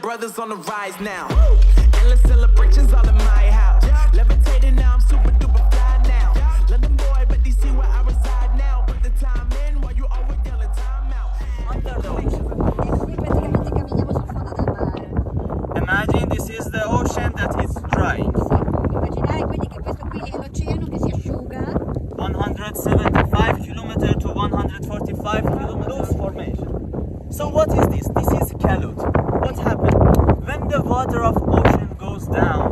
brothers on the rise now. Endless celebrations all in my house. Levitating now, I'm super duper fly now. London boy, but they see where I reside now. Put the time in while you always yelling time out. Qui praticamente camminiamo sul fondo del mare. Imagine this is the ocean that is drying. Immaginare quindi che questo qui è l'oceano che si asciuga. 175 km to 145 km loose formation. So what is this? This is calotte. What happened? When the water of ocean goes down,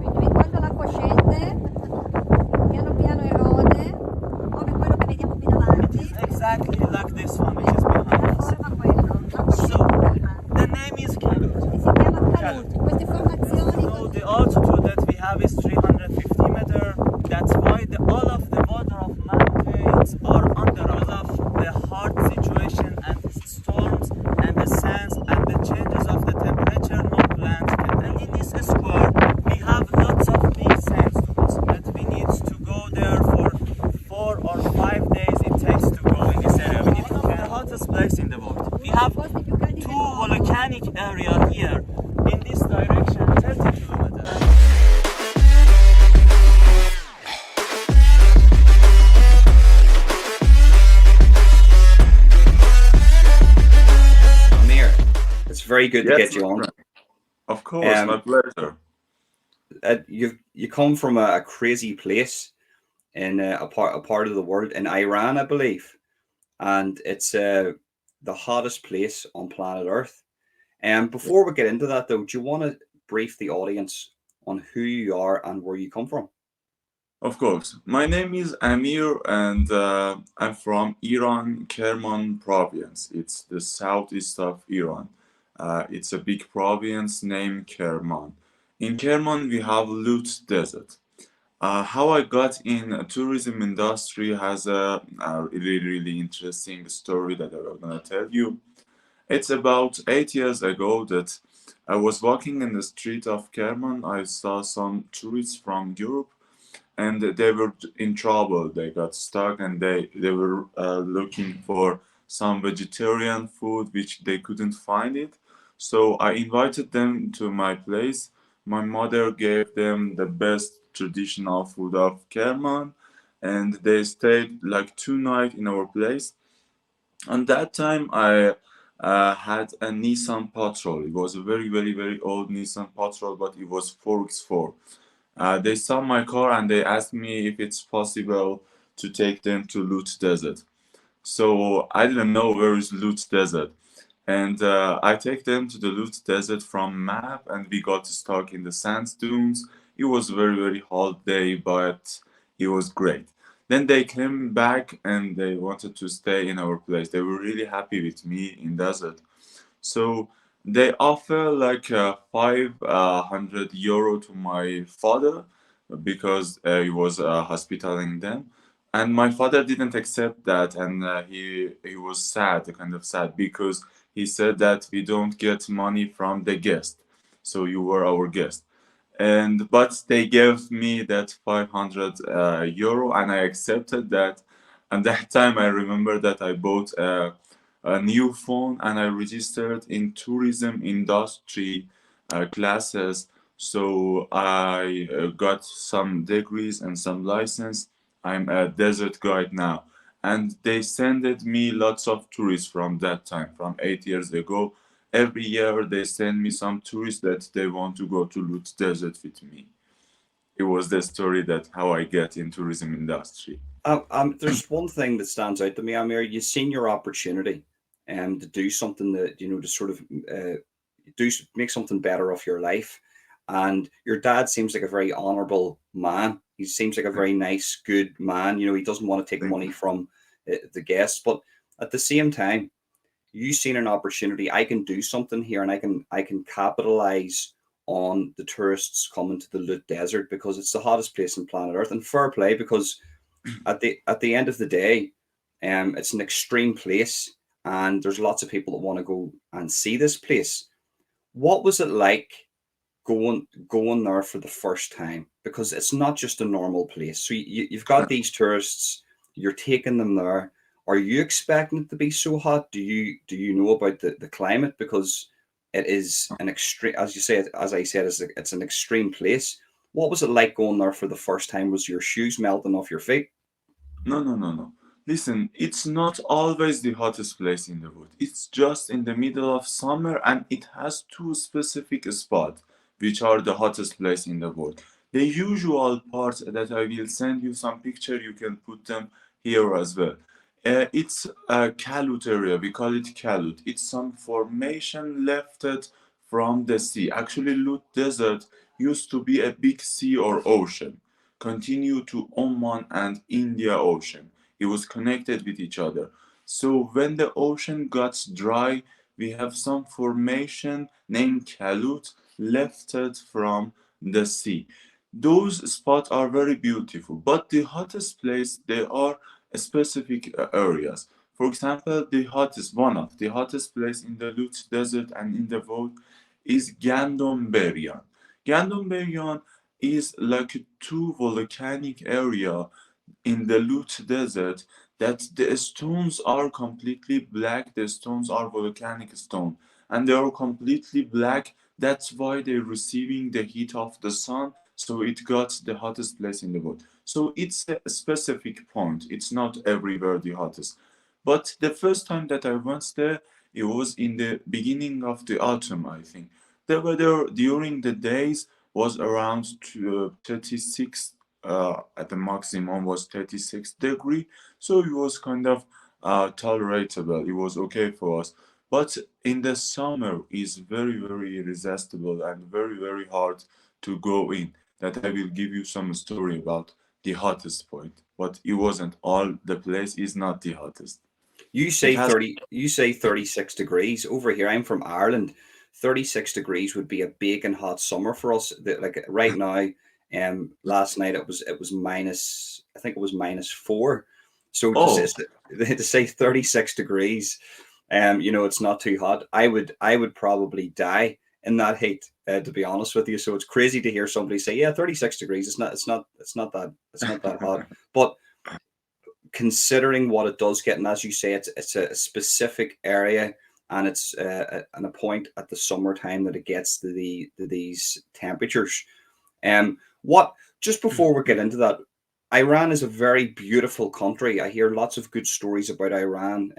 Quindi quando l'acqua scende, piano piano erode, come quello che vediamo qui davanti. it's exactly like this one which is behind La us. forma quello. L'acqua So, scende dal mare. the name is calotte. E si chiama caluti. Queste formazioni So the altitude that we have is 350 meters. That's why all of the water of mountains are under all of the hard situation and the storms and the sands and the changes of the temperature. No plants can. And in this square, we have lots of big sandstones that we need to go there for 4 or 5 days. It takes to go in this area. We need to find the hottest place in the world. We have posti più caldi del two mondo. volcanic area here in this direction, 30 kilometers. Amir, it's very good to Yes, get you my on. friend. Of course, my pleasure. You come from a crazy place in a part of the world in Iran, I believe, and it's the hottest place on planet Earth. And before we get into that, though, do you want to brief the audience on who you are and where you come from? Of course. My name is Amir, and I'm from Iran, Kerman province. It's the southeast of Iran. It's a big province named Kerman. In Kerman, we have Lut Desert. How I got in tourism industry has a really, really interesting story that I'm gonna tell you. It's about 8 years ago that I was walking in the street of Kerman. I saw some tourists from Europe, and they were in trouble. They got stuck, and they were looking for some vegetarian food, which they couldn't find it. So I invited them to my place. My mother gave them the best traditional food of Kerman, and they stayed like 2 nights in our place. And that time I had a Nissan Patrol. It was a very, very, very old Nissan Patrol, but it was 4x4. They saw my car and they asked me if it's possible to take them to Lut Desert. So I didn't know where is Lut Desert. And I take them to the Lut Desert from map, and we got stuck in the sand dunes. It was a very, very hot day, but it was great. Then they came back and they wanted to stay in our place. They were really happy with me in desert. So they offer like 500 euro to my father because he was hospitaling them. And my father didn't accept that, and he was sad, kind of sad, because he said that we don't get money from the guest. So you were our guest. And but they gave me that 500 euro, and I accepted that. And that time I remember that I bought a new phone, and I registered in tourism industry classes. So I got some degrees and some license. I'm a desert guide now, and they sended me lots of tourists from that time, from 8 years ago. Every year they send me some tourists that they want to go to Lut Desert with me. It was the story that how I get in tourism industry. There's one thing that stands out to me, Amir. You've seen your opportunity to do something that, to sort of make something better of your life. And your dad seems like a very honorable man. He seems like a very nice, good man. He doesn't want to take money from the guests, but at the same time, you seen an opportunity. I can do something here, and I can capitalize on the tourists coming to the Lut Desert because it's the hottest place on planet Earth. And fair play, because at the end of the day, it's an extreme place, and there's lots of people that want to go and see this place. What was it like going there for the first time? Because it's not just a normal place. So you've got these tourists, you're taking them there. Are you expecting it to be so hot? Do you know about the climate? Because it is an extreme, as you say, as I said, it's an extreme place. What was it like going there for the first time? Was your shoes melting off your feet? No, no, no, no. Listen, it's not always the hottest place in the world. It's just in the middle of summer and it has two specific spots which are the hottest place in the world. The usual part that I will send you some picture, you can put them here as well. It's a Kalut area. We call it Kalut. It's some formation lefted from the sea. Actually, Lut Desert used to be a big sea or ocean continue to Oman and India Ocean. It was connected with each other. So when the ocean got dry, we have some formation named Kalut lifted from the sea. Those spots are very beautiful, but the hottest place there are specific areas. For example, one of the hottest place in the Lut Desert and in the world is Gandomberian. Gandomberian is like two volcanic area in the Lut Desert that the stones are completely black. The stones are volcanic stone and they are completely black. That's why they're receiving the heat of the sun. So it got the hottest place in the world. So it's a specific point. It's not everywhere the hottest. But the first time that I went there, it was in the beginning of the autumn, I think. The weather during the days was around 36 at the maximum was 36 degree, so it was kind of tolerable. It was okay for us, but in the summer is very irresistible and very hard to go in. That I will give you some story about the hottest point, but it wasn't all. The place is not the hottest. You It say has 30, you say 36 degrees. Over here, I'm from Ireland. 36 degrees would be a baking hot summer for us. Like right now, last night it was minus, I think it was -4. So oh to say 36 degrees, it's not too hot. I would probably die in that heat, to be honest with you. So it's crazy to hear somebody say, yeah, 36 degrees. It's not that hot. But considering what it does get, and as you say, it's a specific area, and it's and a point at the summertime that it gets to these temperatures. What just before we get into that, Iran is a very beautiful country. I hear lots of good stories about Iran.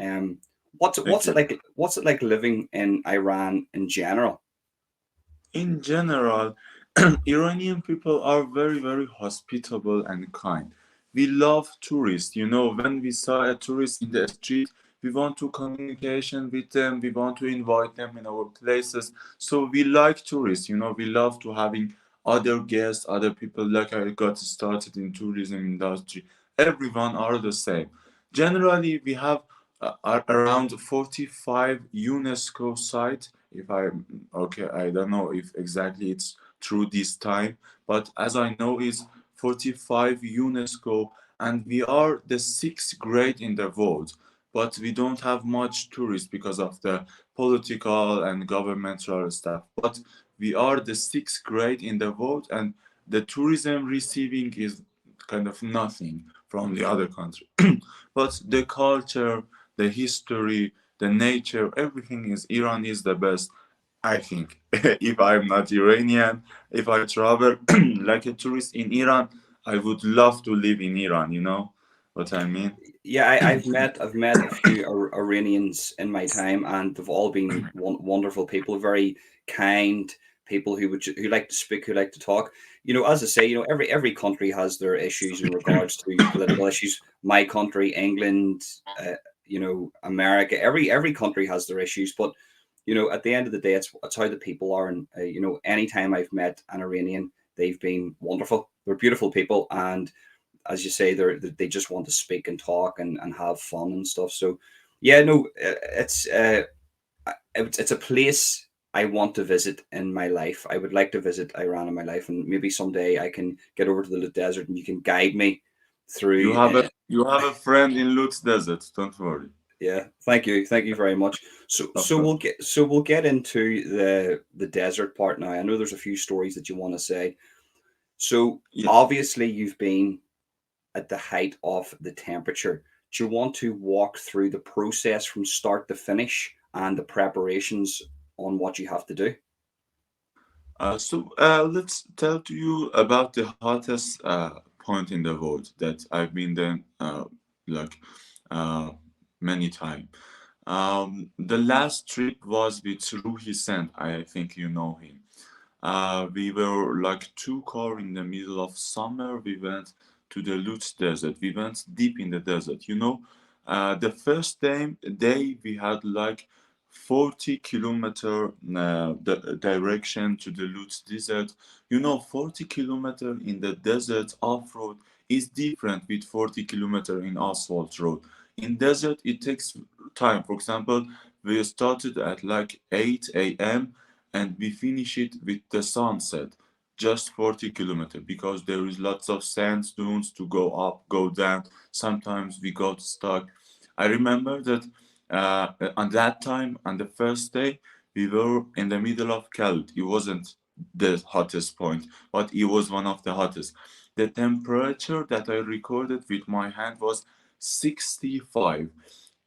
What's thank what's it you. like? What's it like living in Iran in general? In general, Iranian people are very hospitable and kind. We love tourists. You know, when we saw a tourist in the street, we want to communication with them. We want to invite them in our places. So we like tourists. You know, we love to having other guests, other people. Like I got started in tourism industry. Everyone are the same. Generally, we have around 45 UNESCO sites. If I okay, I don't know if exactly it's true this time, but as I know, is 45 UNESCO, and we are the sixth grade in the world. But we don't have much tourists because of the political and governmental stuff. But we are the sixth grade in the world, and the tourism receiving is kind of nothing from the other country. But the culture, the history, the nature, everything is Iran is the best. I think if I'm not Iranian, if I travel like a tourist in Iran, I would love to live in Iran. You know what I mean? Yeah, I've met a few Iranians in my time, and they've all been wonderful people, very kind people who like to speak, who like to talk. As I say, every country has their issues in regards to political issues. My country, England, America, every country has their issues, but at the end of the day, it's how the people are, and anytime I've met an Iranian, they've been wonderful. They're beautiful people, and as you say, they just want to speak and talk and have fun and stuff. So, yeah, no, it's a place I want to visit in my life. I would like to visit Iran in my life, and maybe someday I can get over to the desert and you can guide me You through. have a friend in Lutz Desert. Don't worry. Yeah, thank you very much. So Of so course. we'll get into the desert part now. I know there's a few stories that you want to say. So Yeah. obviously you've been at the height of the temperature. Do you want to walk through the process from start to finish and the preparations on what you have to do? Let's tell to you about the hottest point in the world that I've been there like uh, many times. The last trip was with Ruhi Sent. I think you know him. We were like two car in the middle of summer. We went to the Lutz Desert. We went deep in the desert. The first day we had like 40 kilometer direction to the Lutz Desert. 40 kilometer in the desert off road is different with 40 kilometer in asphalt road. In desert, it takes time. For example, we started at like 8 a.m and we finish it with the sunset, just 40 kilometers, because there is lots of sand dunes to go up, go down. Sometimes we got stuck. I remember that on that time, on the first day, we were in the middle of Khalid. It wasn't the hottest point, but it was one of the hottest. The temperature that I recorded with my hand was 65.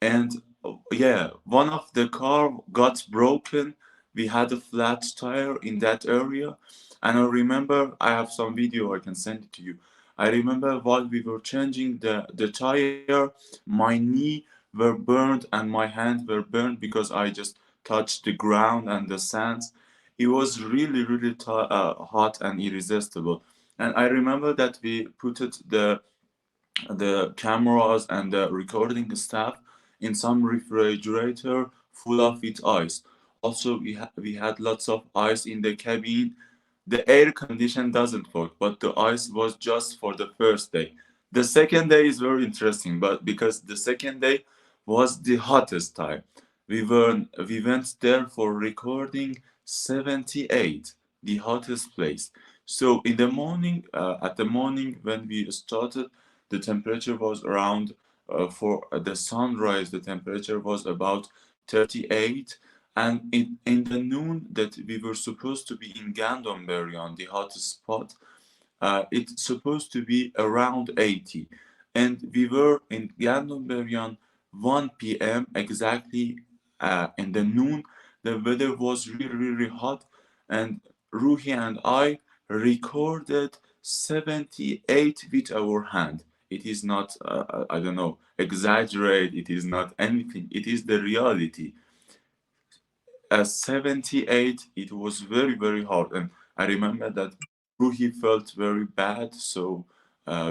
And yeah, one of the car got broken. We had a flat tire in that area, and I remember I have some video, I can send it to you. I remember while we were changing the tire, my knee were burned and my hands were burned because I just touched the ground and the sands. It was really really hot and irresistible. And I remember that we put it the cameras and the recording stuff in some refrigerator full of with ice. Also, we had lots of ice in the cabin. The air condition doesn't work, but the ice was just for the first day. The second day is very interesting, but because the second day was the hottest time. We went there for recording 78, the hottest place. So in the morning, at the morning when we started, the temperature was around for the sunrise. The temperature was about 38, and in the noon that we were supposed to be in Gandonbury on the hottest spot, it's supposed to be around 80. And we were in Gandonbury on 1 p.m. exactly in the noon. The weather was really, really hot, and Ruhi and I recorded 78 with our hand. It is not, I don't know, exaggerate, it is not anything, it is the reality. 78, it was very, very hard. And I remember that Ruhi felt very bad, so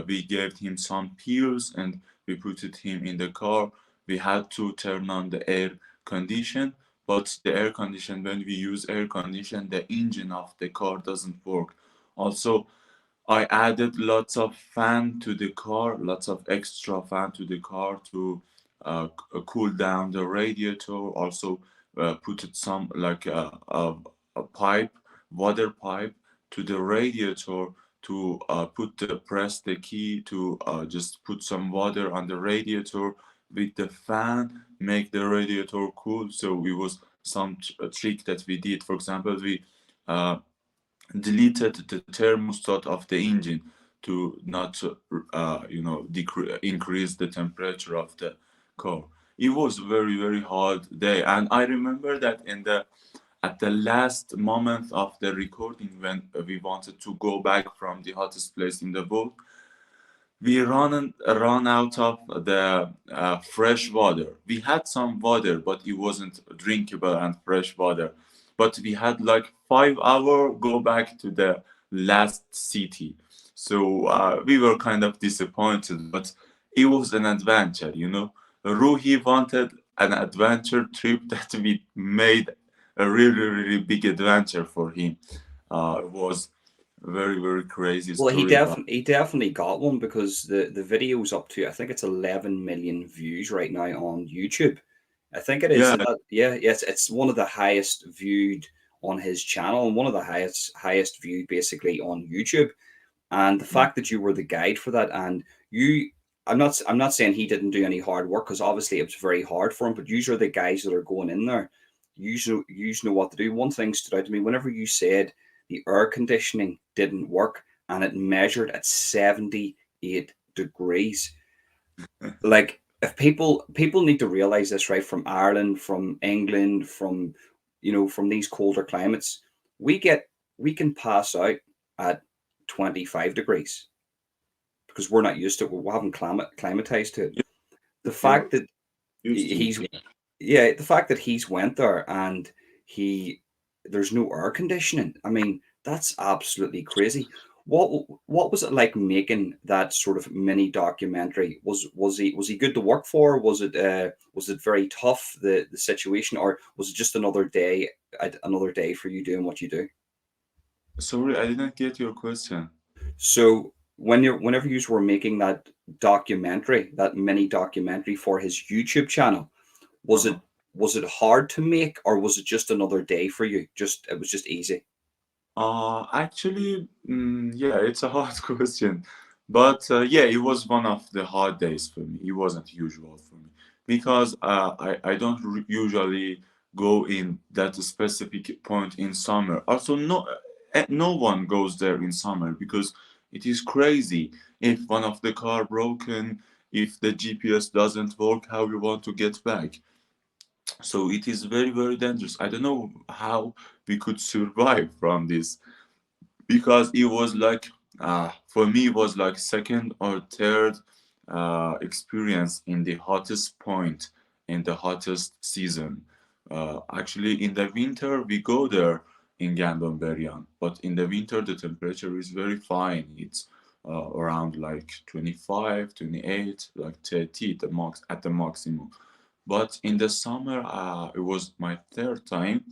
we gave him some pills and we put him in the car. We had to turn on the air condition, but the air condition, when we use air condition, the engine of the car doesn't work. Also, I added lots of fan to the car, lots of extra fan to the car to cool down the radiator. Also, put it some like a pipe, water pipe to the radiator to press the key to just put some water on the radiator with the fan, make the radiator cool. So it was some trick that we did. For example, we uh, deleted the thermostat of the engine to not increase the temperature of the car. It was very very hard day, and I remember that in the at the last moment of the recording, when we wanted to go back from the hottest place in the world, we run out of the fresh water. We had some water, but it wasn't drinkable and fresh water. But we had like 5 hour go back to the last city. So we were kind of disappointed, but it was an adventure. Ruhi wanted an adventure trip that we made a really, really big adventure for him. It was very, very crazy Well, he story about. definitely he definitely got one because the video's up to, I think it's 11 million views right now on YouTube. I think it is. Yeah, Yeah, yes, it's one of the highest viewed on his channel and one of the highest viewed basically on YouTube. And the fact that you were the guide for that, and you, I'm not saying he didn't do any hard work, because obviously it was very hard for him, but you are the guys that are going in there. You know what to do. One thing stood out to me whenever you said the air conditioning didn't work and it measured at 78 degrees. Like, if people need to realize this, right, from Ireland, from England, from from these colder climates, we get we can pass out at 25 degrees because we're not used to it. We haven't climatized to it. Yeah, The you're fact that used to it. he's yeah, the fact that he's went there and he there's no air conditioning. I mean, that's absolutely crazy. What was it like making that sort of mini documentary? Was he good to work for? Was it very tough, the situation, or was it just another day for you doing what you do? Sorry, I didn't get your question. So whenever you were making that mini documentary for his YouTube channel, was it Uh-huh. was it hard to make, or was it just another day for you? Just it was just easy. Actually, yeah, it's a hard question, but yeah, it was one of the hard days for me. It wasn't usual for me because I don't usually go in that specific point in summer. Also, no one goes there in summer because it is crazy. If one of the car broken, if the GPS doesn't work, how you want to get back? So it is very dangerous. I don't know how we could survive from this because it was like for me it was like second or third experience in the hottest point in the hottest season. Actually, in the winter we go there in Gandon, but in the winter the temperature is very fine. It's around like 25, 28, like 30 at the maximum. But in the summer, it was my third time,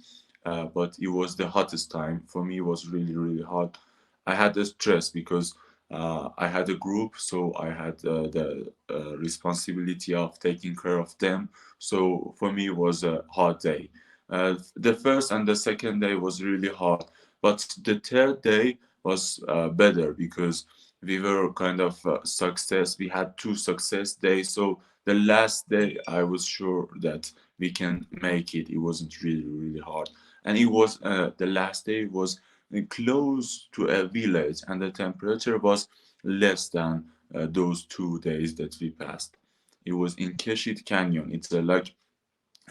but it was the hottest time. For me, it was really hot. I had the stress because I had a group, so I had the responsibility of taking care of them. So for me, it was a hard day. The first and the second day was really hard, but the third day was better because we were kind of success. We had two success days, so the last day I was sure that we can make it. It wasn't really hard, and it was the last day was close to a village, and the temperature was less than those 2 days that we passed. It was in Keshit Canyon. It's like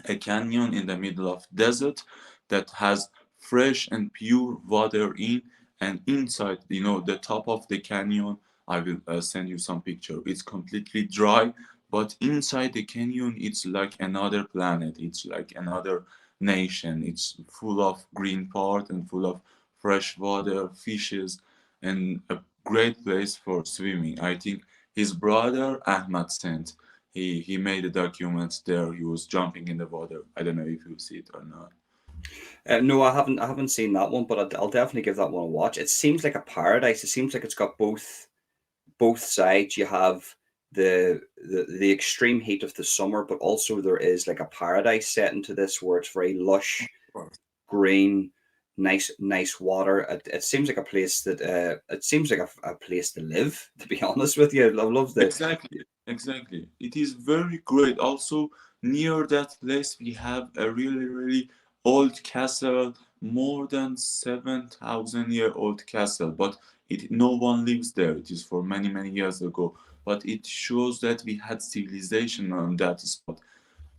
a canyon in the middle of desert that has fresh and pure water in, and inside, the top of the canyon, I will send you some picture. It's completely dry, but inside the canyon it's like another planet. It's like another nation. It's full of green part and full of fresh water, fishes, and a great place for swimming. I think his brother Ahmad sent. He made a document there. He was jumping in the water. I don't know if you see it or not. No, I haven't seen that one, but I'll definitely give that one a watch. It seems like a paradise. It seems like it's got both sides. You have the extreme heat of the summer, but also there is like a paradise set into this where it's very lush, green, nice water. It seems like a place that it seems like a place to live. To be honest with you, I love the Exactly. It is very great. Also, near that place, we have a really old castle, more than 7,000-year-old castle. But no one lives there. It is for many years ago. But it shows that we had civilization on that spot.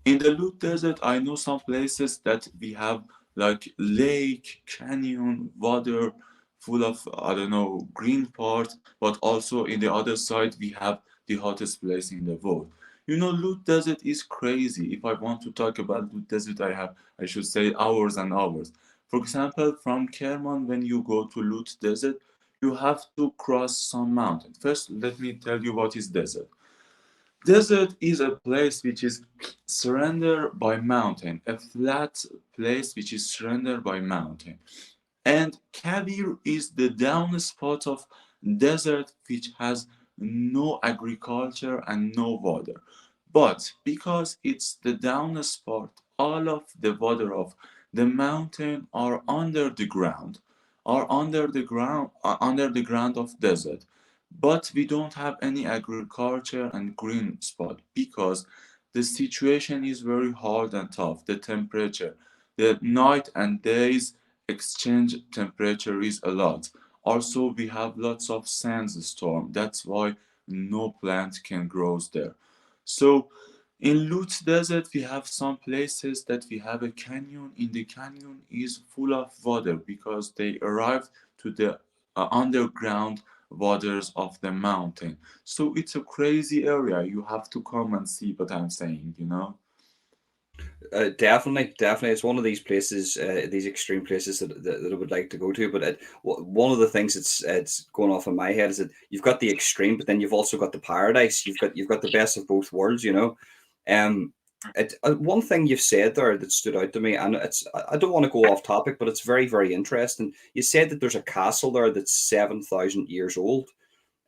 In the Lut Desert, I know some places that we have like lake, canyon, water full of, I don't know, green part, but also in the other side, we have the hottest place in the world. Lut Desert is crazy. If I want to talk about Lut Desert, I should say hours and hours. For example, from Kerman, when you go to Lut Desert, you have to cross some mountain. First, let me tell you what is desert. Desert is a place which is surrounded by mountain, a flat place which is surrounded by mountain. And Kabir is the down spot of desert which has no agriculture and no water. But because it's the down spot, all of the water of the mountain are under the ground, under the ground of desert. But we don't have any agriculture and green spot because the situation is very hard and tough. The temperature, the night and days exchange temperature is a lot. Also, we have lots of sandstorm. That's why no plant can grow there. So in Lutz Desert, we have some places that we have a canyon. In the canyon is full of water because they arrived to the underground waters of the mountain. So it's a crazy area. You have to come and see what I'm saying, you know? Definitely, definitely, it's one of these places, these extreme places that I would like to go to. But one of the things that's it's going off in my head is that you've got the extreme, but then you've also got the paradise. You've got the best of both worlds, you know. Um, one thing you've said there that stood out to me, and I don't want to go off topic, but it's very very interesting. You said that there's a castle there that's 7,000 years old.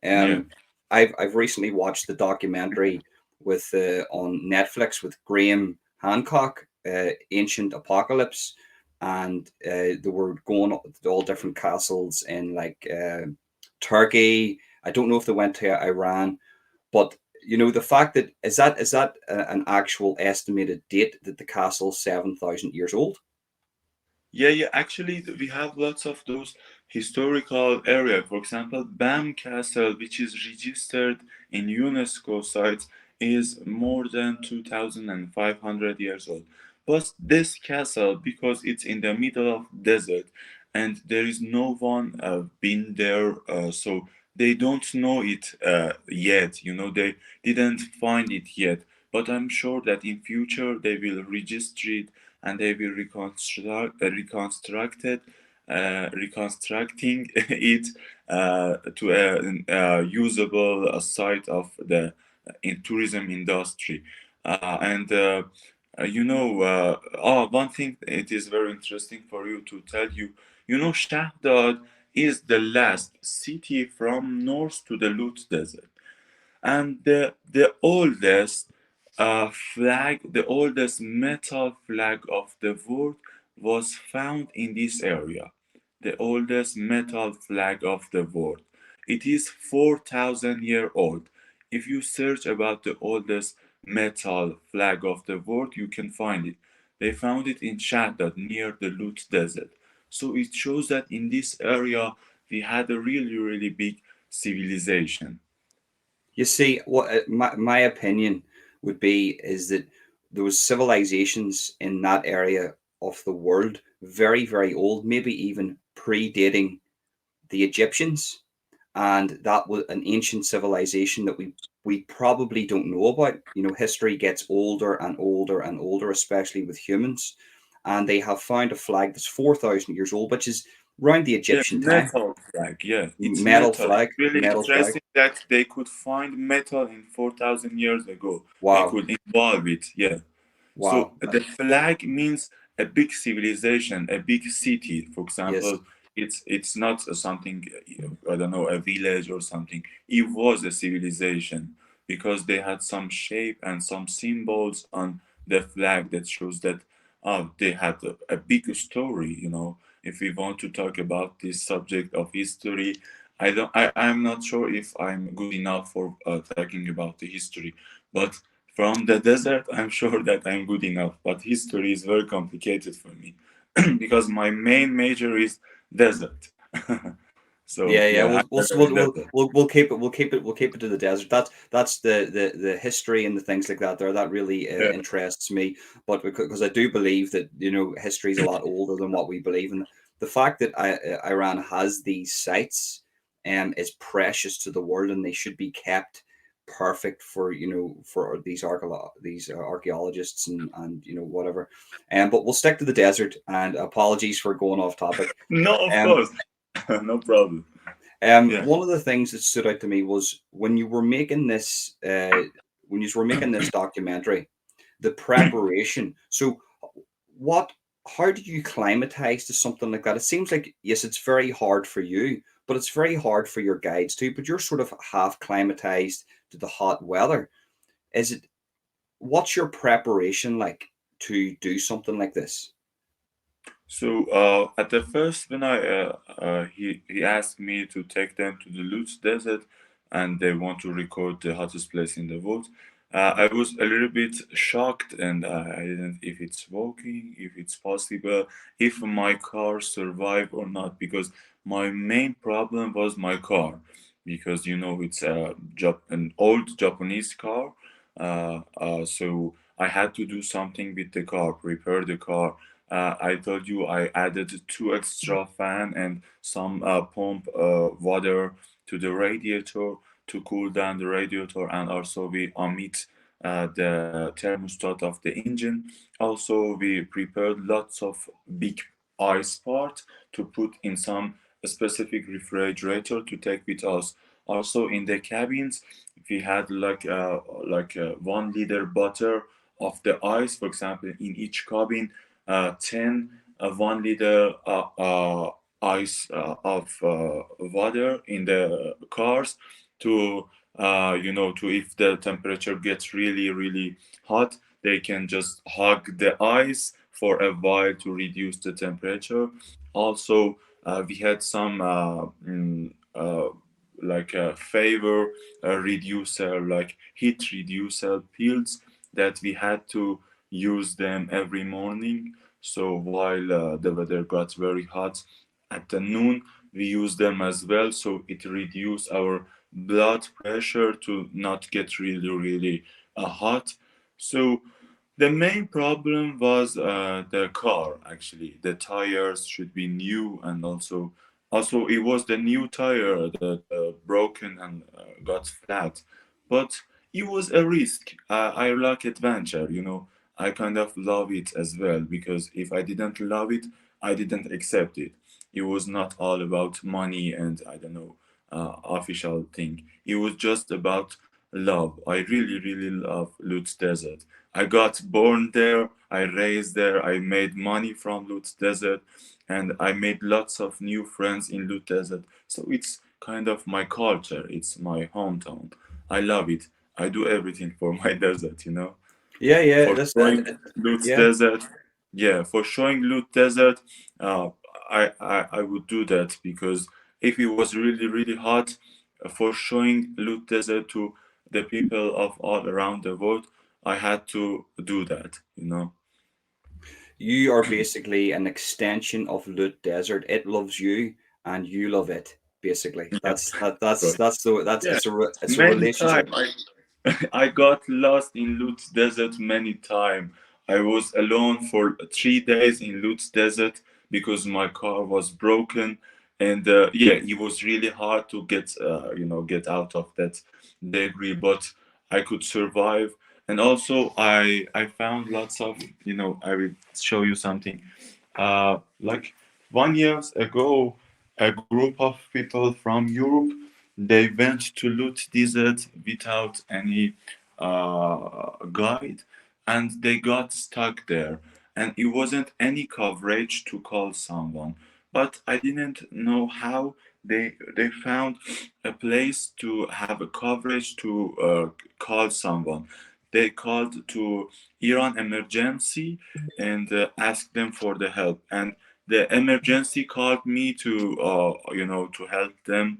Yeah. Um, I've recently watched the documentary with on Netflix with Graham Hancock, Ancient Apocalypse, and they were going to all different castles in like Turkey. I don't know if they went to Iran, but you know the fact that is that an actual estimated date that the castle's 7,000 years old? Yeah, yeah. Actually, we have lots of those historical area. For example, Bam Castle, which is registered in UNESCO sites, is more than 2,500 years old. But this castle, because it's in the middle of desert, and there is no one been there, so they don't know it yet. You know, they didn't find it yet. But I'm sure that in future they will register it and they will reconstructing it to a usable site of the in tourism industry. And you know, one thing it is very interesting for you to tell you. You know, Shahdad is the last city from north to the Lut Desert, and the oldest the oldest metal flag of the world was found in this area. The oldest metal flag of the world. It is 4,000 year old. If you search about the oldest metal flag of the world, you can find it. They found it in Shahdad near the Lut Desert. So it shows that in this area we had a really, really big civilization. You see, what my opinion would be is that there was civilizations in that area of the world, very, very old, maybe even predating the Egyptians, and that was an ancient civilization that we probably don't know about. You know, history gets older and older and older, especially with humans, and they have found a flag that's 4,000 years old, which is around the Yeah, Egyptian time. metal flag. Yeah, it's Metal metal. It's flag, really metal flag. interesting that they could find metal in 4,000 years ago. They Wow, could involve it. Yeah. So wow. the flag means a big civilization, a big city. For Yes. example, it's not something, I don't know, a village or something. It was a civilization because they had some shape and some symbols on the flag that shows that they had a big story. You know, if we want to talk about this subject of history, I'm not sure if I'm good enough for talking about the history, but from the desert, I'm sure that I'm good enough, but history is very complicated for me because my main major is desert. So Yeah, yeah. yeah, We'll I'm we'll better we'll in we'll, desert. we'll keep it. We'll keep it to the desert. That's the history and the things like that. There, that really Yeah. interests me. But because I do believe that history is a lot older than what we believe, and the fact that Iran has these sites is precious to the world, and they should be kept perfect for for these archaeologists and whatever. But we'll stick to the desert. And apologies for going off topic. No, of Um, course, no problem. Yeah. One of the things that stood out to me was when you were making this documentary, the preparation. So, what? How do you climatize to something like that? It seems like yes, it's very hard for you, but it's very hard for your guides too. But you're sort of half climatized to the hot weather. Is it? What's your preparation like to do something like this? So at the first, when he asked me to take them to the Lutz Desert, and they want to record the hottest place in the world, I was a little bit shocked, and I didn't if it's working, if it's possible, if my car survive or not, because my main problem was my car, because you know it's an old Japanese car, So I had to do something with the car, prepare the car. I told you I added two extra fan and some pump water to the radiator to cool down the radiator, and also we omit the thermostat of the engine. Also, we prepared lots of big ice part to put in some specific refrigerator to take with us. Also, in the cabins, we had like 1 liter bottle of the ice. For example, in each cabin, 10 1 liter ice of water in the cars to to if the temperature gets really hot, they can just hug the ice for a while to reduce the temperature. Also, we had some like a favor reducer, like heat reducer pills that we had to use them every morning. So while the weather got very hot at the noon, we use them as well. So it reduced our blood pressure to not get really hot. So the main problem was the car. Actually, the tires should be new, and also it was the new tire that broken and got flat. But it was a risk. I like adventure, you know. I kind of love it as well because if I didn't love it, I didn't accept it. It was not all about money and I don't know official thing. It was just about love. I really love Lutz Desert. I got born there, I raised there, I made money from Lutz Desert, and I made lots of new friends in Lutz Desert. So it's kind of my culture, it's my hometown. I love it. I do everything for my desert, you know. Yeah, yeah. For That's showing Lutz yeah. Desert, yeah, for showing Lutz Desert, uh, I would do that because if it was really hot, for showing Lutz Desert to the people of all around the world, I had to do that, you know. You are basically an extension of Lut Desert. It loves you, and you love it. Basically, Yeah, that's that. That's so, that's the that's yeah, it's a many relationship. time I got lost in Lutz Desert many time. I was alone for 3 days in Lutz Desert because my car was broken, and yeah, it was really hard to get get out of that debris, but I could survive. And also, I found lots of I will show you something. Like 1 years ago, a group of people from Europe they went to Lut Desert without any guide, and they got stuck there. And it wasn't any coverage to call someone. But I didn't know how they found a place to have a coverage to call someone. They called to Iran emergency and asked them for the help. And the emergency called me to to help them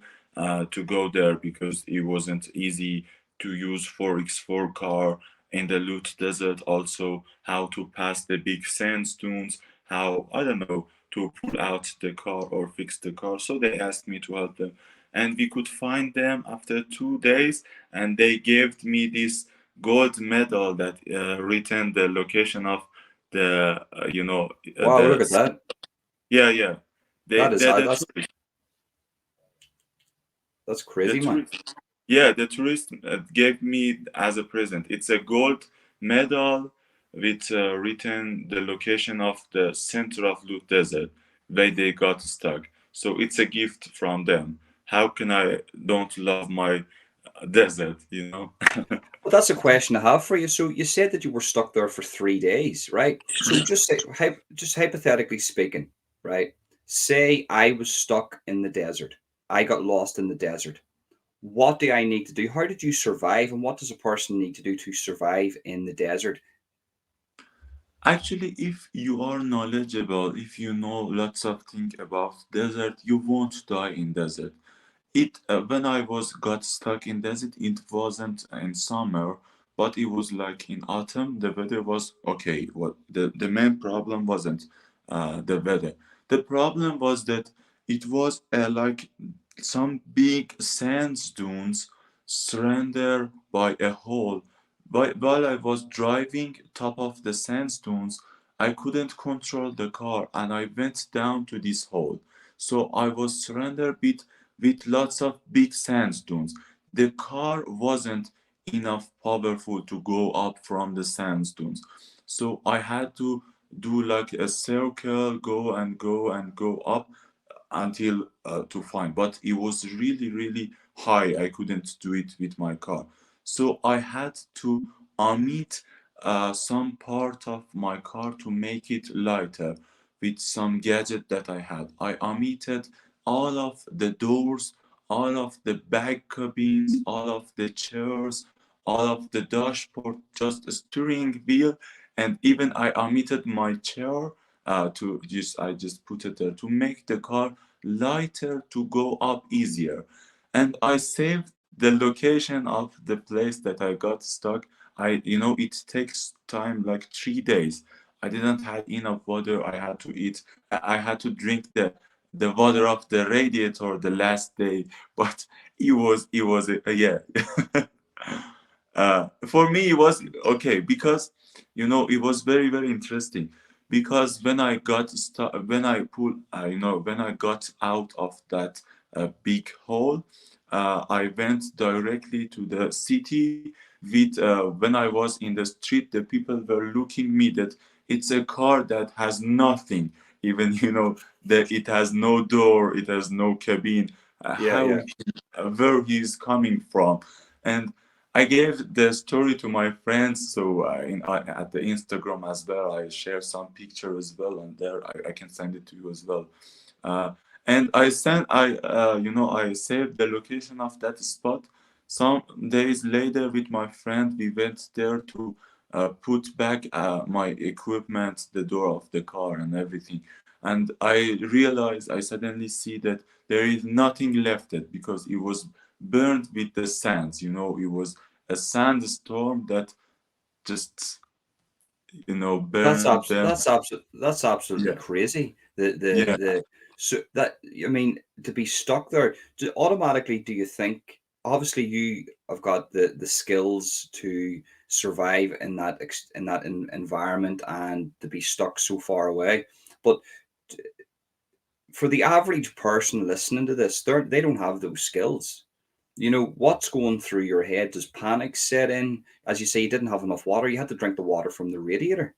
to go there because it wasn't easy to use 4x4 car in the Lut Desert. Also, how to pass the big sand dunes, how I don't know to pull out the car or fix the car. So they asked me to help them, and we could find them after 2 days, and they gave me this gold medal that written the location of the Wow, look at that. yeah That is the that's the crazy, man. tourist yeah the tourist gave me as a present. It's a gold medal with written the location of the center of Lut Desert where they got stuck. So it's a gift from them. How can I don't love my desert, you know? Well, that's a question I have for you. So you said that you were stuck there for 3 days, right? So just say, just hypothetically speaking, right? Say I was stuck in the desert. I got lost in the desert. What do I need to do? How did you survive? And what does a person need to do to survive in the desert? Actually, if you are knowledgeable, if you know lots of things about desert, you won't die in desert. It when I was got stuck in desert, it wasn't in summer, but it was like in autumn. The weather was okay. What the main problem wasn't the weather. The problem was that it was like some big sand dunes surrounded by a hole. while I was driving top of the sandstones, I couldn't control the car and I went down to this hole. So I was surrounded with lots of big sandstones. The car wasn't enough powerful to go up from the sandstones. So I had to do like a circle, go and go and go up until to find. But it was really high. I couldn't do it with my car. So I had to omit some part of my car to make it lighter with some gadget that I had. I omitted all of the doors, all of the back cabins, all of the chairs, all of the dashboard, just a steering wheel, and even I omitted my chair to just I just put it there to make the car lighter to go up easier. And I saved the location of the place that I got stuck. It takes time like 3 days. I didn't have enough water. I had to eat. I had to drink the water of the radiator the last day. But it was yeah. For me it was okay because it was very interesting because when I pull when I got out of that big hole, I went directly to the city with when I was in the street, the people were looking me that it's a car that has nothing, even that it has no door, it has no cabin, Yeah, how yeah. where he's coming from. And I gave the story to my friends, so at the Instagram as well, I share some picture as well, and there I can send it to you as well. Uh, and I saved the location of that spot. Some days later, with my friend, we went there to put back my equipment, the door of the car, and everything. And I suddenly see that there is nothing left it because it was burned with the sands. It was a sandstorm that just burned them. That's absolutely Yeah, crazy. yeah, So that, I mean, to be stuck there, automatically, do you think? Obviously, you have got the skills to survive in that environment and to be stuck so far away. But for the average person listening to this, they don't have those skills. What's going through your head? Does panic set in? As you say, you didn't have enough water. You had to drink the water from the radiator.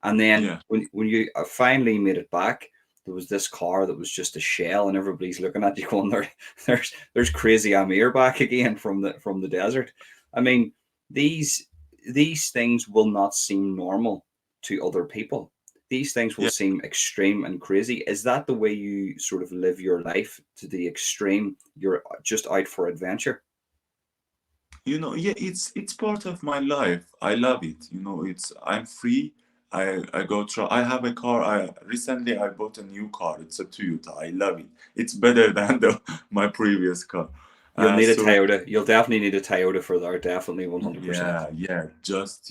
And then yeah, when you finally made it back, there was this car that was just a shell, and everybody's looking at you going, there's crazy Amir back again from the desert. I mean, these these things will not seem normal to other people. These things will yeah. seem extreme and crazy. Is that the way you sort of live your life, to the extreme? You're just out for adventure. Yeah, it's part of my life. I love it. I'm free. I go try. I have a car. I recently I bought a new car. It's a Toyota. I love it. It's better than my previous car. You'll need a So Toyota. You'll definitely need a Toyota for that. Definitely 100%. yeah. Just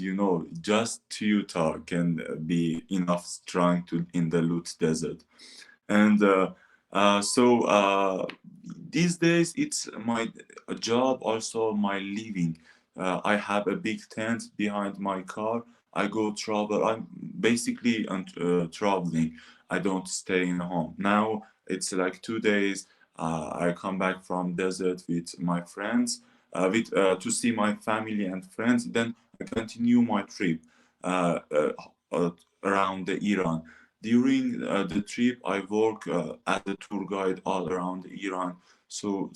Toyota can be enough strong to in the Lut Desert. And so these days it's my job, also my living. I have a big tent behind my car. I go travel. I'm basically traveling. I don't stay in home. Now it's like 2 days. I come back from desert with my friends, with to see my family and friends. Then I continue my trip uh, uh, uh, around the Iran. During the trip, I work as a tour guide all around Iran. So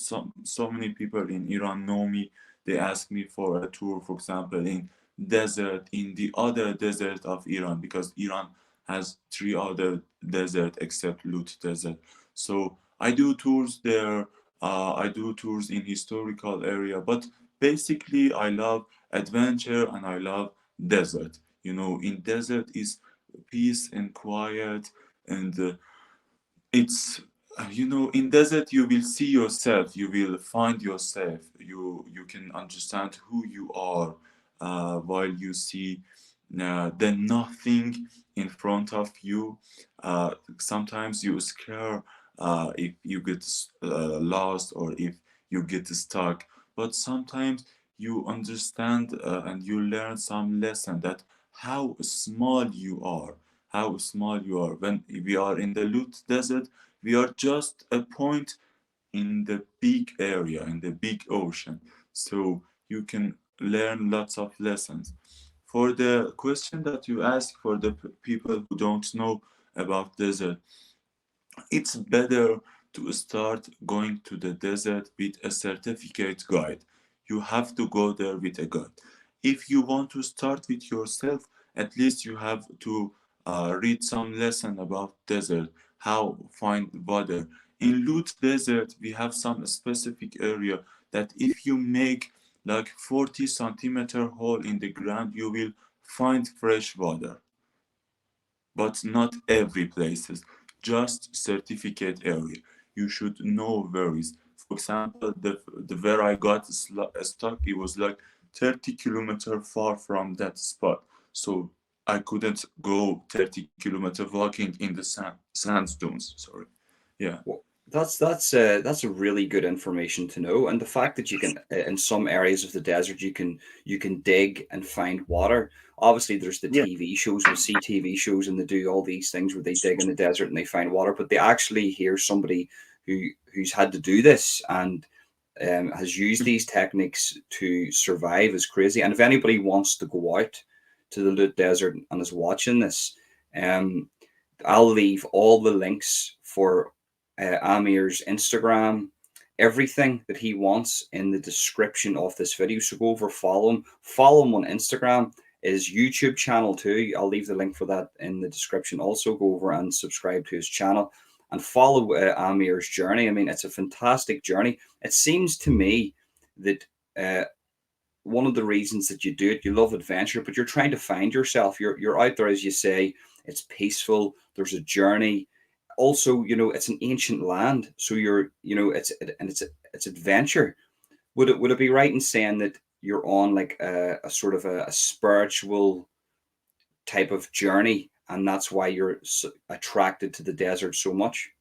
many people in Iran know me. They ask me for a tour, for example, in desert, in the other desert of Iran, because Iran has three other desert except Lut Desert. So I do tours there. I do tours in historical area, but basically I love adventure and I love desert. In desert is peace and quiet, and it's in desert you will see yourself, you will find yourself, you can understand who you are, while you see the nothing in front of you. Sometimes you scare if you get lost or if you get stuck, but sometimes you understand and you learn some lesson that how small you are, how small you are. When we are in the Lut Desert, we are just a point in the big area, in the big ocean. So you can learn lots of lessons. For the question that you asked for the people who don't know about desert, it's better to start going to the desert with a certificate guide. You have to go there with a guide. If you want to start with yourself, at least you have to read some lesson about desert, how find water. In Lut Desert, we have some specific area that if you make like 40 centimeter hole in the ground, you will find fresh water, but not every places, just certificate area. You should know where is. For example, the where I got stuck, it was like 30 kilometer far from that spot. So I couldn't go 30 kilometer walking in the sandstones. Sorry. Yeah. Well, that's a really good information to know, and the fact that you can in some areas of the desert you can dig and find water. Obviously, there's the Yeah. TV shows. We see TV shows and they do all these things where they dig in the desert and they find water, but they actually hear somebody who's had to do this and has used these techniques to survive is crazy. And if anybody wants to go out to the Lut Desert and is watching this, um, I'll leave all the links for Amir's Instagram, everything that he wants in the description of this video. So go over, follow him. Follow him on Instagram. His YouTube channel too. I'll leave the link for that in the description. Also go over and subscribe to his channel and follow Amir's journey. I mean, it's a fantastic journey. It seems to me that uh, one of the reasons that you do it, you love adventure, but you're trying to find yourself. You're out there, as you say. It's peaceful. There's a journey. Also, it's an ancient land, so it's adventure. Would it be right in saying that you're on like a sort of a spiritual type of journey, and that's why you're attracted to the desert so much?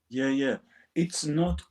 Yeah, yeah. It's not,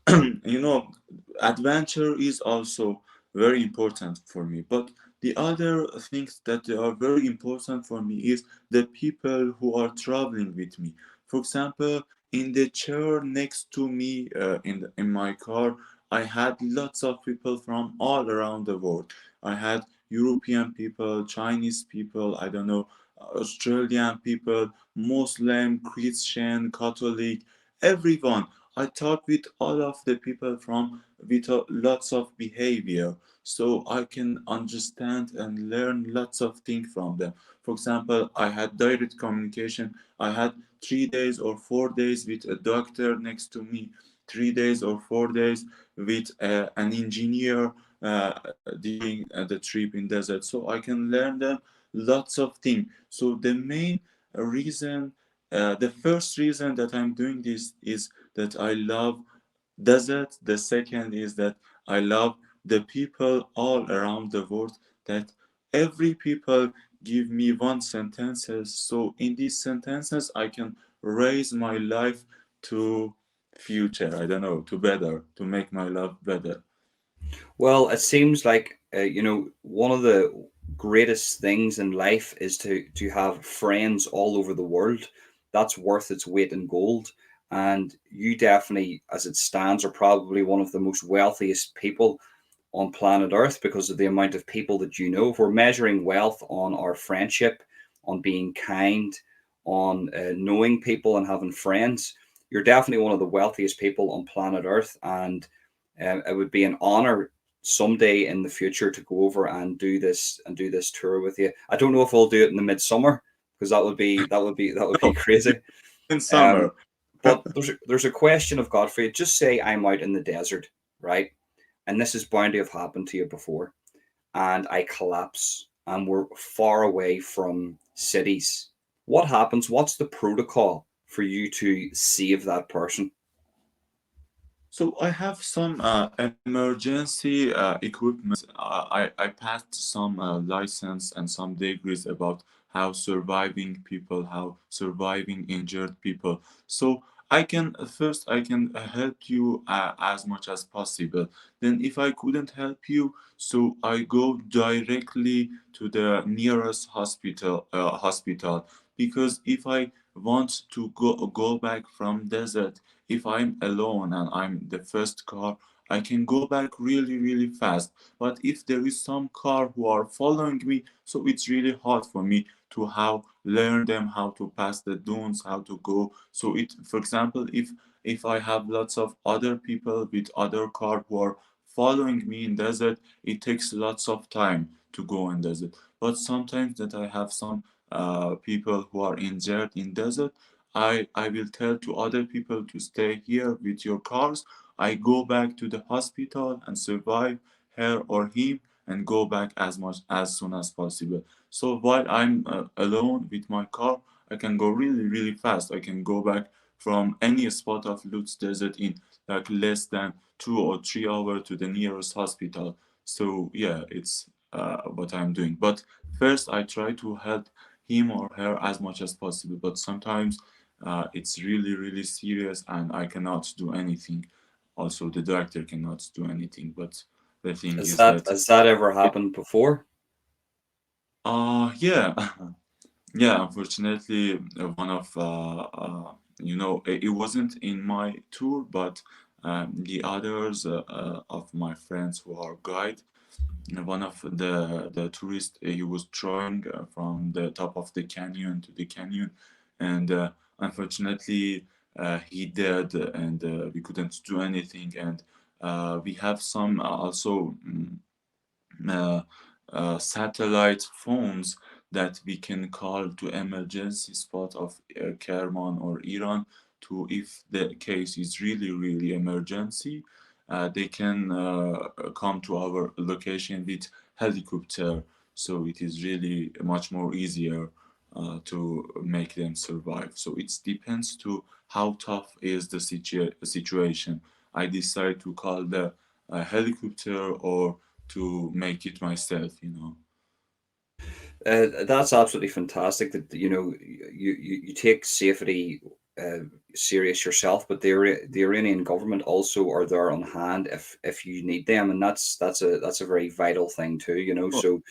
adventure is also very important for me. But the other things that are very important for me is the people who are traveling with me. For example, in the chair next to me in my car, I had lots of people from all around the world. I had European people, Chinese people, I don't know, Australian people, Muslim, Christian, Catholic, everyone. I talk with all of the people from with lots of behavior, so I can understand and learn lots of things from them. For example, I had direct communication. I had 3 days or 4 days with a doctor next to me, 3 days or 4 days with an engineer during the trip in desert, so I can learn them lots of things. So the main reason, the first reason that I'm doing this is that I love desert. The second is that I love the people all around the world. That every people give me one sentences. So in these sentences, I can raise my life to future. I don't know, to better, to make my life better. Well, it seems like one of the greatest things in life is to have friends all over the world. That's worth its weight in gold. And you definitely, as it stands, are probably one of the most wealthiest people on planet Earth because of the amount of people that you know. If we're measuring wealth on our friendship, on being kind, on knowing people and having friends, you're definitely one of the wealthiest people on planet Earth. And it would be an honor someday in the future to go over and do this tour with you. I don't know if we'll do it in the midsummer because that would be crazy. In Um, summer. but there's a question I've got for you. Just say I'm out in the desert, right? And this is bound to have happened to you before, and I collapse, and we're far away from cities. What happens? What's the protocol for you to save that person? So I have some emergency equipment. I passed some license and some degrees about how surviving people, how surviving injured people. So I can first I can help you as much as possible. Then if I couldn't help you, so I go directly to the nearest hospital, because if I want to go back from desert, if I'm alone and I'm the first car, I can go back really really fast. But if there is some car who are following me, so it's really hard for me to how learn them how to pass the dunes, how to go. So it, for example, if I have lots of other people with other car who are following me in desert, it takes lots of time to go in desert. But sometimes that I have some people who are injured in desert, I will tell to other people to stay here with your cars. I go back to the hospital and survive her or him and go back as much as soon as possible. So while I'm alone with my car, I can go really, really fast. I can go back from any spot of Lutz Desert in like less than 2 or 3 hours to the nearest hospital. So yeah, it's what I'm doing. But first, I try to help him or her as much as possible. But sometimes it's really, really serious, and I cannot do anything. Also, the doctor cannot do anything. But the thing Has is that that ever it, happened before? yeah. Yeah, unfortunately, one of it wasn't in my tour, but the others of my friends who are guide, one of the tourists, he was throwing from the top of the canyon to the canyon, and unfortunately he did, and we couldn't do anything, and we have some also. Uh, Satellite phones that we can call to emergency spot of Kerman or Iran, to if the case is really really emergency, they can come to our location with helicopter, so it is really much more easier to make them survive. So it depends to how tough is the situation. I decide to call the helicopter or to make it myself. That's absolutely fantastic. That you take safety serious yourself, but the Iranian government also are there on hand if you need them, and that's a very vital thing too. So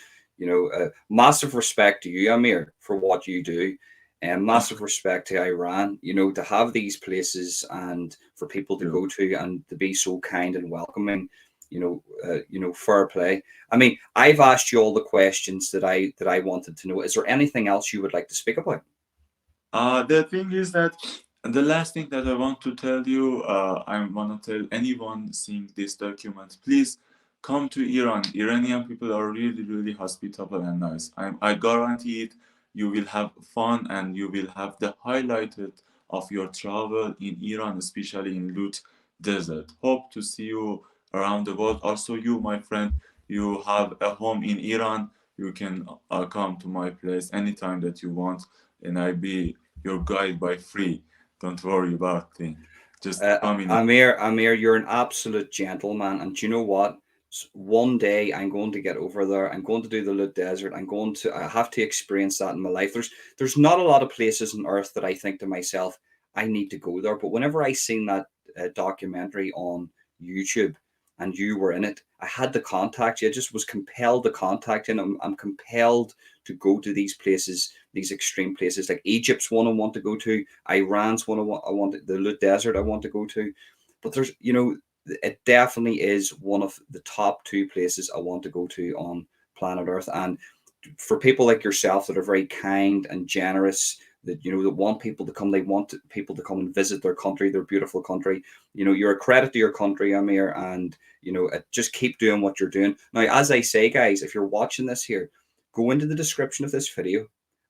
massive respect to you, Amir, for what you do, and massive respect to Iran. To have these places and for people to Yeah. go to and to be so kind and welcoming. Fair play. I mean, I've asked you all the questions that I wanted to know. Is there anything else you would like to speak about? The thing is that the last thing that I want to tell you, I want to tell anyone seeing this document, please come to Iran. Iranian people are really, really hospitable and nice. I guarantee it, you will have fun and you will have the highlighted of your travel in Iran, especially in Lut Desert. Hope to see you around the world. Also, you, my friend, you have a home in Iran. You can come to my place anytime that you want, and I be your guide by free. Don't worry about thing. Just come in. Amir, you're an absolute gentleman, and do you know what? One day I'm going to get over there. I'm going to do the Lut Desert. I have to experience that in my life. There's not a lot of places on earth that I think to myself, I need to go there. But whenever I seen that documentary on YouTube and you were in it, I had to contact you. I just was compelled to contact you, and I'm compelled to go to these places, these extreme places like Egypt's one I want to go to, Iran's one I want the Lut Desert I want to go to. But it definitely is one of the top two places I want to go to on planet Earth. And for people like yourself that are very kind and generous, that want people to come, they want people to come and visit their country, their beautiful country. You're a credit to your country, Amir, and just keep doing what you're doing. Now, as I say, guys, if you're watching this here, go into the description of this video.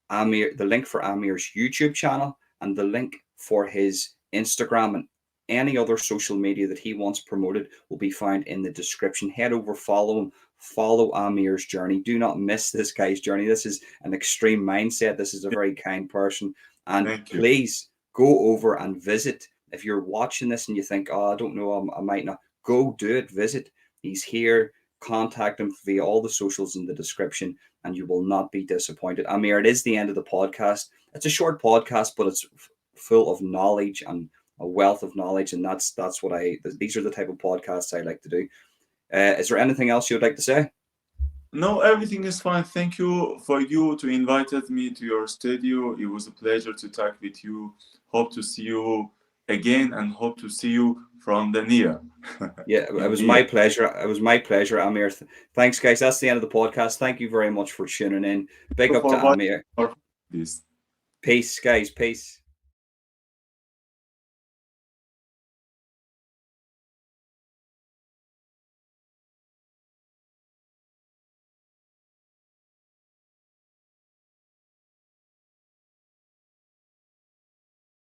The link for Amir's YouTube channel and the link for his Instagram and any other social media that he wants promoted will be found in the description. Head over, follow him, follow Amir's journey. Do not miss this guy's journey. This is an extreme mindset. This is a very kind person. And Thank you. please go over and visit. If you're watching this and you think, oh, I don't know, I might not, go do it, visit. He's here. Contact him via all the socials in the description, and you will not be disappointed. Amir, it is the end of the podcast. It's a short podcast, but it's full of knowledge and a wealth of knowledge, and that's what these are the type of podcasts I like to do. Is there anything else you would like to say? No, everything is fine. Thank you for you to invited me to your studio. It was a pleasure to talk with you. Hope to see you again and hope to see you from the near. Yeah, it was Near. my pleasure. It was my pleasure, Amir. Thanks, guys. That's the end of the podcast. Thank you very much for tuning in. Big up For to what Amir. this. Peace, guys. Peace.